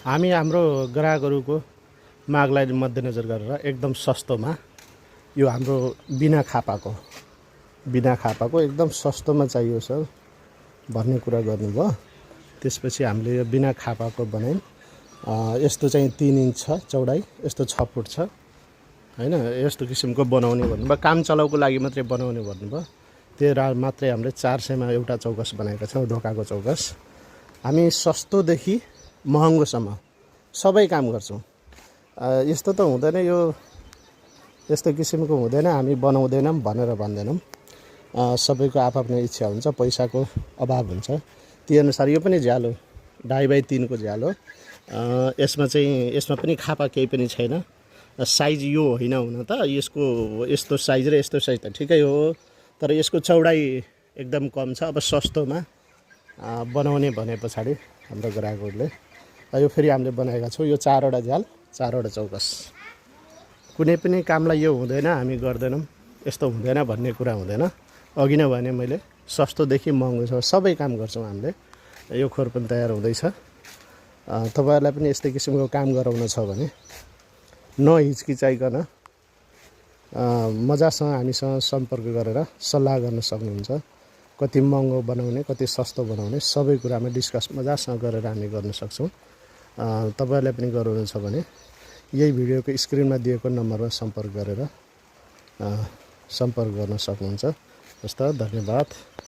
हामी हाम्रो ग्राहकहरूको मागलाई मध्यनजर गरेर एकदम सस्तोमा यो हाम्रो बिना खापाको एकदम सस्तोमा चाहियो सर भन्ने कुरा गर्नुभयो। त्यसपछि हामीले यो बिना खापाको बनायौँ। यस्तो चाहिँ 3 इन्च छ चौडाइ, यस्तो 6 फुट छ हैन। यस्तो किसिमको बनाउने भन्नुभयो, काम चलाउको लागि मात्रै बनाउने भन्नुभयो। त्यो मात्रै हामीले 400 मा एउटा चौकस बनाएका छौँ, ढोकाको चौकस। हामी सस्तोदेखि महँगोसम्म सबै काम गर्छौँ। यस्तो त हुँदैन, यो यस्तो किसिमको हुँदैन, हामी बनाउँदैनौँ भनेर भन्दैनौँ। सबैको आफ्आफ्नो इच्छा हुन्छ, पैसाको अभाव हुन्छ, त्यो अनुसार यो पनि झ्याल हो, 2.5 बाइ 3 को झ्याल हो। यसमा पनि खापा केही पनि छैन। साइज यो होइन हुन त, यसको यस्तो साइज र यस्तो साइज त ठिकै हो, तर यसको चौडाइ एकदम कम छ। अब सस्तोमा बनाउने भने पछाडि हाम्रो ग्राहकहरूले यो फेरि हामीले बनाएका छौँ। यो 4 वटा झ्याल, 4 वटा चौकस। कुनै पनि कामलाई यो हुँदैन हामी गर्दैनौँ, यस्तो हुँदैन भन्ने कुरा हुँदैन। अघि नै भने मैले सस्तोदेखि महँगोसम्म सबै काम गर्छौँ हामीले। यो खोर पनि तयार हुँदैछ। तपाईहरुलाई पनि यस्तै किसिमको काम गराउन छ भने नहिचकिचाइकन मजासँग हामीसँग सम्पर्क गरेर सल्लाह गर्न सक्नुहुन्छ। कति महँगो बनाउने, कति सस्तो बनाउने, सबै कुरामा डिस्कस मजासँग गरेर हामी गर्न सक्छौँ। तपाईहरुलाई पनि गराउनु छ भने यही भिडियोको स्क्रिनमा दिएको नम्बरमा सम्पर्क गरेर सम्पर्क गर्न सक्नुहुन्छ। हस्त, धन्यवाद।